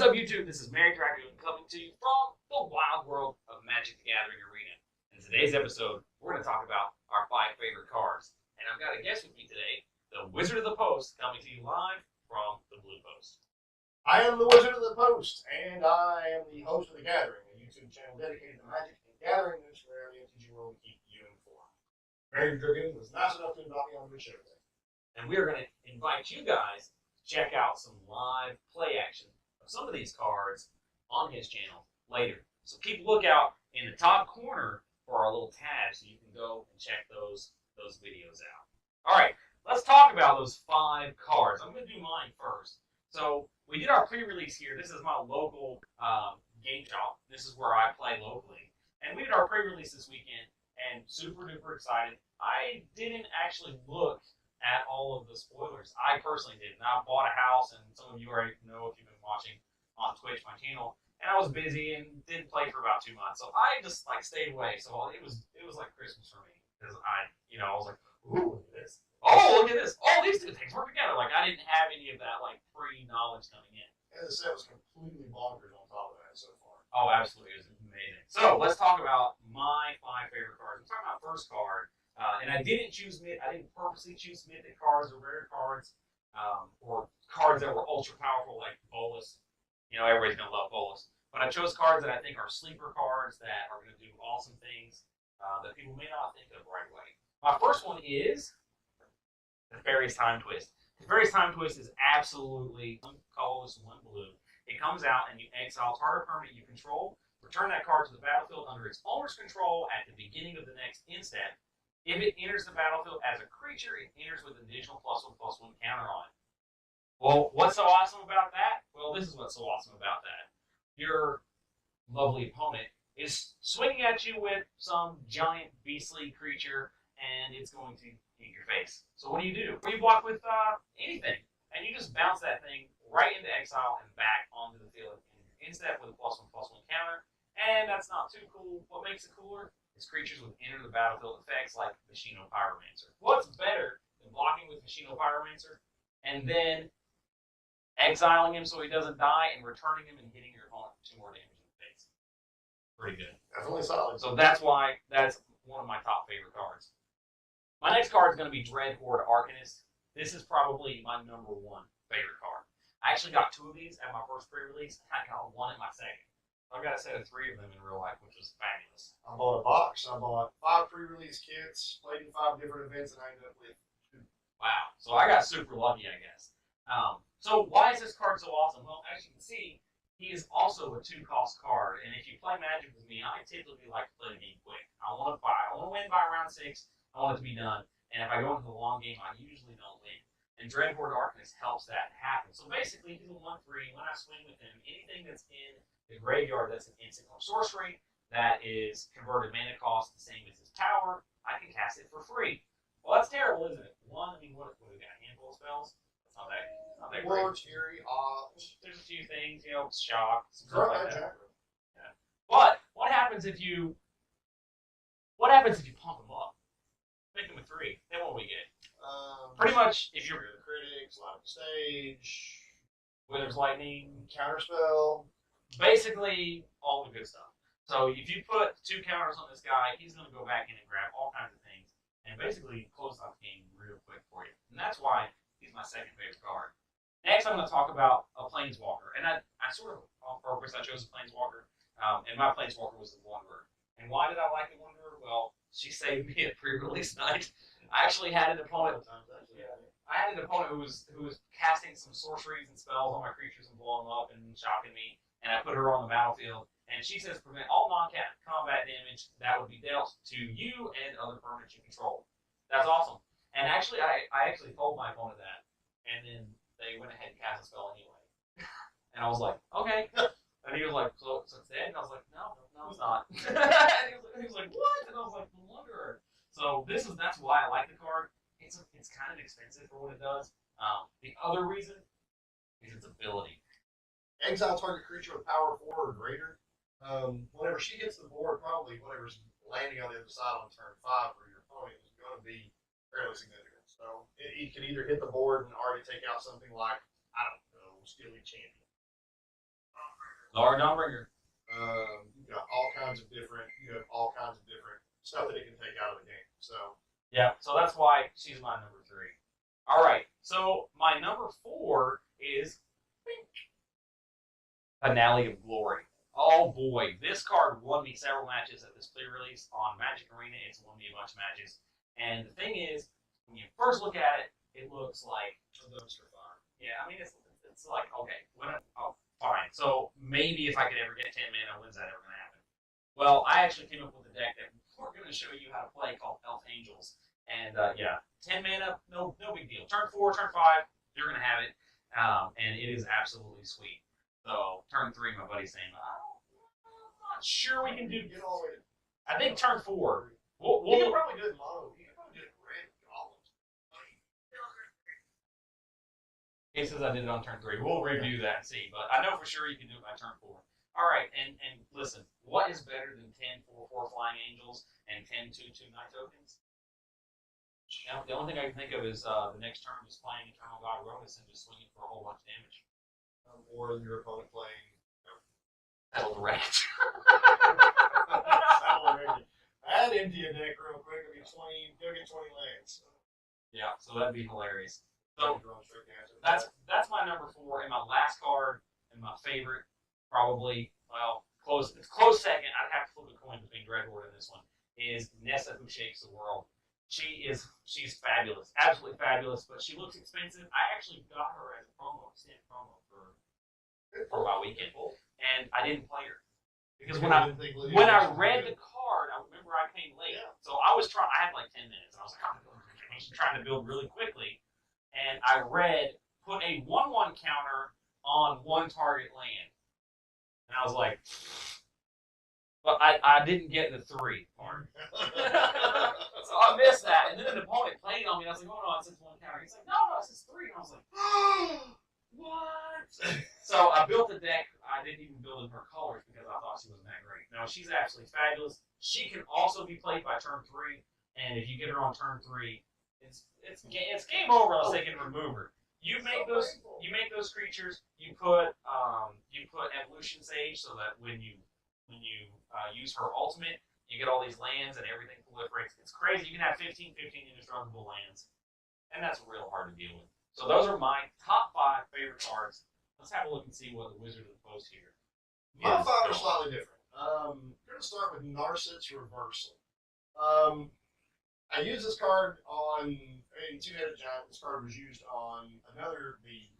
up, YouTube? This is Mary Dragoon coming to you from the wild world of Magic the Gathering Arena. In today's episode, we're going to talk about our 5 favorite cards. And I've got a guest with me today, the Wizard of the Post, coming to you live from the Blue Post. I am the Wizard of the Post, and I am the host of The Gathering, a YouTube channel dedicated to Magic and Gathering news for the MTG world to keep you informed. Mary Dragoon was nice enough to invite me on the show today. And we are going to invite you guys to check out some live play action of some of these cards on his channel later. So keep a lookout in the top corner for our little tab so you can go and check those videos out. All right, let's talk about those 5 cards. I'm going to do mine first. So we did our pre-release here. This is my local game shop. This is where I play locally. And we did our pre-release this weekend and super duper excited. I didn't actually look at all of the spoilers. I personally did. And I bought a house, and some of you already know if you've been watching on Twitch, my channel. And I was busy and didn't play for about 2 months. So I just stayed away. So it was like Christmas for me. Because I was like, ooh, look at this. Oh, look at this. Oh, these 2 things work together. Like, I didn't have any of that pre-knowledge coming in. And the set was completely bonkers on top of that so far. Oh, absolutely. It was amazing. So let's talk about my 5 favorite cards. We're talking about first card. And I didn't purposely choose mythic cards or rare cards, or cards that were ultra powerful like Bolas. Everybody's gonna love Bolas. But I chose cards that I think are sleeper cards that are gonna do awesome things that people may not think of right away. My first one is Nefarious Time Twist. Nefarious Time Twist is absolutely 1 colorless, 1 blue. It comes out and you exile target permanent you control. Return that card to the battlefield under its owner's control at the beginning of the next instant. If it enters the battlefield as a creature, it enters with an additional +1/+1 counter on it. Well, what's so awesome about that? Well, this is what's so awesome about that. Your lovely opponent is swinging at you with some giant beastly creature, and it's going to eat your face. So what do? Well, you block with anything, and you just bounce that thing right into exile and back onto the field instead with a +1/+1 counter. And that's not too cool. What makes it cooler is creatures with enter the battlefield effects like Machino Pyromancer. What's better than blocking with Machino Pyromancer and then exiling him so he doesn't die and returning him and hitting your opponent for 2 more damage in the face? Pretty good. Definitely solid. So that's why that's one of my top favorite cards. My next card is going to be Dreadhorde Arcanist. This is probably my #1 favorite card. I actually got 2 of these at my first pre-release, and I got 1 at my second. I've got a set of 3 of them in real life, which was fabulous. I bought a box. I bought 5 pre-release kits, played in 5 different events, and I ended up with 2. Wow. So I got super lucky, I guess. So why is this card so awesome? Well, as you can see, he is also a 2-cost card. And if you play Magic with me, I typically like to play the game quick. I want to win by round 6. I want it to be done. And if I go into the long game, I usually don't win. And Dreadhorde Arcanist helps that happen. So basically, he's a 1/3. When I swing with him, anything that's in the graveyard that's an instant or sorcery that is converted mana cost the same as his power, I can cast it for free. Well, that's terrible, isn't it? What we got? A handful of spells? That's not that great. Words, Fury, There's a few things, shock, stuff like that. Yeah. But what happens if you pump them up? Make them a 3. Then what do we get? Pretty much, if you're the critics, live stage, Wither's Lightning, counterspell, basically all the good stuff. So if you put 2 counters on this guy, he's going to go back in and grab all kinds of things and basically close out the game real quick for you. And that's why he's my second favorite card. Next, I'm going to talk about a Planeswalker. And I sort of, on purpose, I chose a Planeswalker. And my Planeswalker was the Wanderer. And why did I like the Wanderer? Well, she saved me at pre-release night. I actually had an opponent. I had an opponent who was casting some sorceries and spells on my creatures and blowing them up and shocking me. And I put her on the battlefield. And she says prevent all non-combat damage that would be dealt to you and other permanents you control. That's awesome. And actually, I actually told my opponent that. And then they went ahead and cast a spell anyway. And I was like, okay. And he was like, so it's dead? And I was like, no, it's not. And he was like, what? And I was like, the Wanderer. So that's why I like the card. It's kind of expensive for what it does. The other reason is its ability. Exile target creature with power 4 or greater. Whenever she hits the board, probably whatever's landing on the other side on turn 5 for your opponent is going to be fairly significant. So it can either hit the board and already take out something like, I don't know, Steely Champion. Laura Dumbringer. You got all kinds of different. You have all kinds of different stuff that it can take out of the game. So Yeah, so that's why she's my number 3. All right, so my number 4 is Finale of Glory. Oh boy, this card won me several matches at this pre-release on Magic Arena. It's won me a bunch of matches. And the thing is, when you first look at it, it looks like a dumpster fire. Yeah, I mean it's like okay, fine. So maybe if I could ever get 10 mana, when's that ever gonna happen? Well, I actually came up with a deck that we're gonna show you how to play called Elf Angels. And yeah, 10 mana, no big deal. Turn 4, turn 5, you're gonna have it, and it is absolutely sweet. So turn 3, my buddy's saying, I'm not sure we can do. Get all the way. I think turn 4. You can probably do it mono. You can probably do it red golems. He says I did it on turn 3. We'll review that and see, but I know for sure you can do it by turn 4. All right, and listen, what is better than 10 4/4 Flying Angels and 10 2/2 Night Tokens? Now, the only thing I can think of is the next turn just playing Eternal God Ronis and just swinging for a whole bunch of damage. Or your opponent playing That'll direct. I'd empty a deck real quick. It'd be 20. Go get 20 lands. Yeah, so that'd be hilarious. So that's that's my number 4, and my last card, and my favorite, probably, well, close. It's close second. I'd have to flip a coin between Dreadhorde and this one. Is Nessa, Who Shakes the World. She's fabulous, absolutely fabulous, but she looks expensive. I actually got her as a promo for my weekend, and I didn't play her because when I read the card, I remember I came late, so I had like 10 minutes, and I was like, I'm trying to build really quickly, and I read put a 1/1 counter on one target land, and I was like, but I didn't get the 3 part. So I missed that, and then an opponent played on me, and I was like, oh no, it says 1 counter. He's like, no, it says 3, and I was like, what? So I built the deck. I didn't even build in her colors because I thought she wasn't that great. No, she's absolutely fabulous. She can also be played by turn 3, and if you get her on turn 3, it's game over unless they can remove her. You make those creatures. You put Evolution Sage so that when you use her ultimate, you get all these lands and everything proliferates. It's crazy. You can have 15 indestructible lands, and that's real hard to deal with. So those are my top 5 favorite cards. Let's have a look and see what the Wizard of the Coast here. My 5 are slightly different. We're going to start with Narset's Reversal. I used this card in Two-Headed Giant. This card was used on the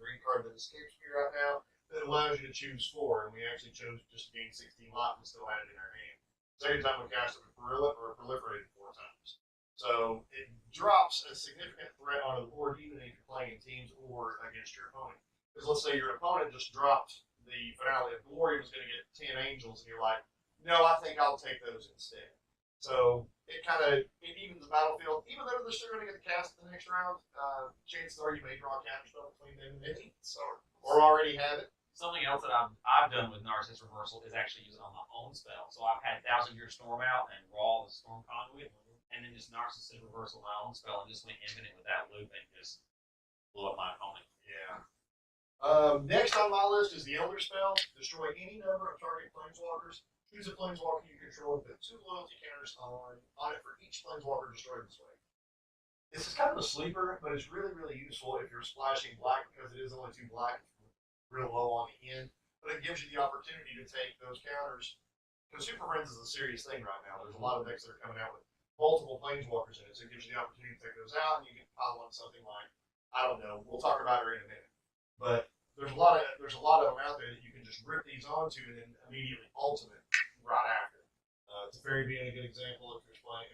green card that escapes me right now that allows you to choose 4, and we actually chose just to gain 16 life and still had it in our hand. Second time we cast it, we proliferated 4 times. So it drops a significant threat onto the board, even if you're playing in teams or against your opponent. Because let's say your opponent just dropped the Finale of Glory, was going to get 10 angels, and you're like, no, I think I'll take those instead. So it evens the battlefield. Even though they're still going to get the cast the next round, chances are you may draw a counter spell between them and me, or already have it. Something else that I've done with Narcissus Reversal is actually use it on my own spell. So I've had 1,000-Year Storm out and Raw the Storm Conduit, and then just Narcissus Reversal my own spell and just went infinite with that loop and just blew up my opponent. Yeah. Next on my list is the Elder Spell. Destroy any number of target Planeswalkers. Choose a Planeswalker you control and put 2 loyalty counters on it for each Planeswalker destroyed this way. This is kind of a sleeper, but it's really, really useful if you're splashing black because it is only 2 black. Real low on the end, but it gives you the opportunity to take those counters. Because Super Friends is a serious thing right now. There's a lot of decks that are coming out with multiple Planeswalkers in it, so it gives you the opportunity to take those out, and you can pile on something like, I don't know, we'll talk about her in a minute. But there's a lot of them out there that you can just rip these onto and then immediately ultimate right after. Teferi being a good example if you're playing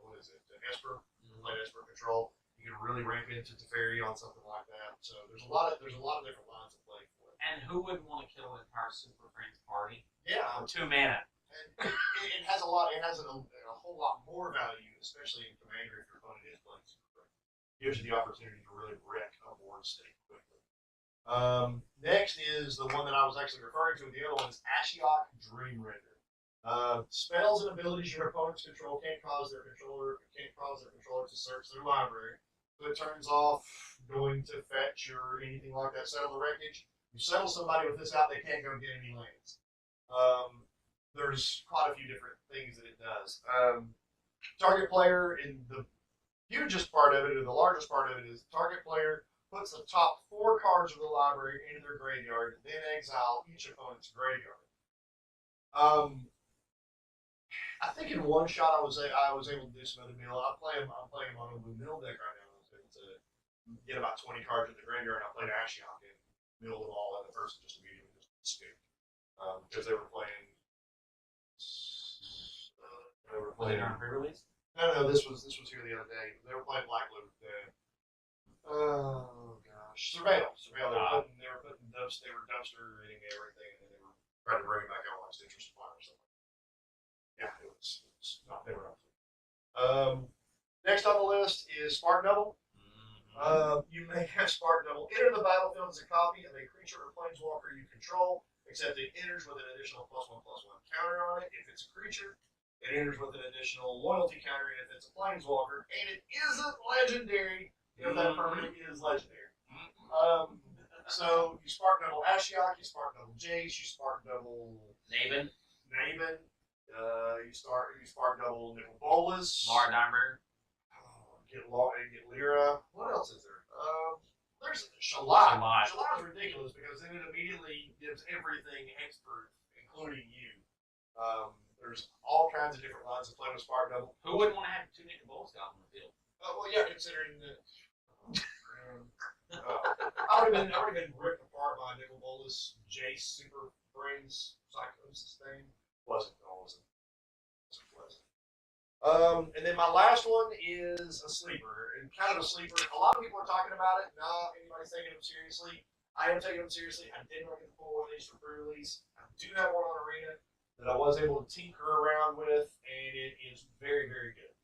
what is it, Esper, play Esper Control. You can really ramp into Teferi on something like that. So there's a lot of different lines of play for it. And who wouldn't want to kill an entire Super Friends party? Yeah, for 2 mana. And it has a whole lot more value, especially in Commander if your opponent is playing Super Friends. Gives you the opportunity to really wreck a board state quickly. Next is the one that I was actually referring to. The other one is Ashiok Dreamrender. Spells and abilities your opponents control can't cause their controller to search their library. So it turns off going to fetch or anything like that, settle the wreckage. You settle somebody with this out, they can't go get any lands. There's quite a few different things that it does. Target player, in the hugest part of it, or the largest part of it, is target player puts the top 4 cards of the library into their graveyard, then exile each opponent's graveyard. I think in one shot I was able to do some other mill. I'm playing on a blue mill deck right now. I was able to get about 20 cards in the graveyard. I played Ashiok and milled them all, and the person just immediately just scooped because they were playing. Was it on pre-release? No, this was here the other day. They were playing Black Blue. Oh gosh, Surveil. They were dumpstering everything, and then they were trying to bring it back out like Citrus Supply or something. Yeah, it was not. They were up. Next on the list is Spark Double. You may have Spark Double enter the battlefield as a copy of a creature or planeswalker you control, except it enters with an additional +1/+1 counter on it. If it's a creature, it enters with an additional loyalty counter if it's a planeswalker, and it isn't legendary if that permanent is legendary. So you Spark Double Ashiok, you Spark Double Jace, you Spark Double Naven. You Spark Double Nicol Bolas. Laura Dimer. Get Lyra. What else is there? There's Shalai. Shalai is ridiculous because then it immediately gives everything expert, including you. There's all kinds of different lines of play with Spark Double. Who wouldn't want to have 2 Nicol Bolas out on the field? Well, yeah, considering that. I would have been ripped apart by Nicol Bolas, Jace, Super Brains, Psychosis thing. Wasn't pleasant. And then my last one is a sleeper, and kind of a sleeper. A lot of people are talking about it. Not anybody's taking them seriously. I am taking them seriously. I did not get the full one of these for pre-release. I do have one on Arena that I was able to tinker around with, and it is very, very good.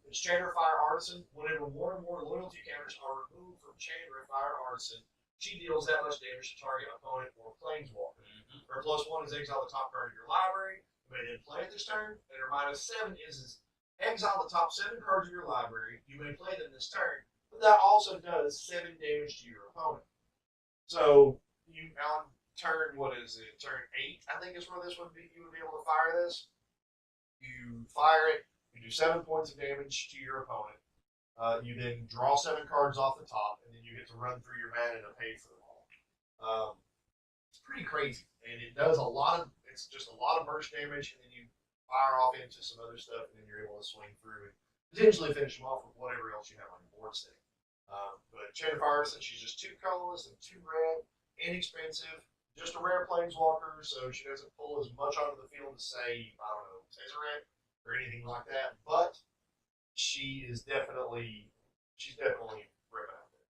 It's Chandra Fire Artisan. Whenever one or more loyalty counters are removed from Chandra Fire Artisan, she deals that much damage to target opponent or planeswalker. Her +1 is exile the top card of your library. You may then play it this turn, and her -7 is exile the top 7 cards of your library. You may play them this turn, but that also does 7 damage to your opponent. So you on turn, what is it? Turn 8, I think is where this would be. You would be able to fire this. You fire it. You do 7 points of damage to your opponent. You then draw 7 cards off the top, and then you get to run through your mana to pay for them all. It's pretty crazy, and it does a lot of. It's just a lot of burst damage, and then you fire off into some other stuff, and then you're able to swing through and potentially finish them off with whatever else you have on your board state. But Chandra Fire Artisan, she's just 2 colorless and 2 red, inexpensive, just a rare planeswalker, so she doesn't pull as much onto the field as say, I don't know, Tezzeret or anything like that. But she's definitely ripping out there.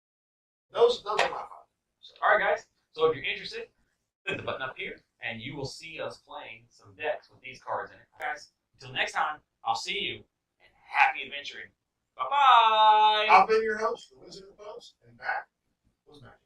Those are my 5. So. All right, guys. So if you're interested, click the button up here, and you will see us playing some decks with these cards in it. Guys, until next time, I'll see you, and happy adventuring. Bye-bye! I've been your host, the Wizard of the Post, and that was Magic.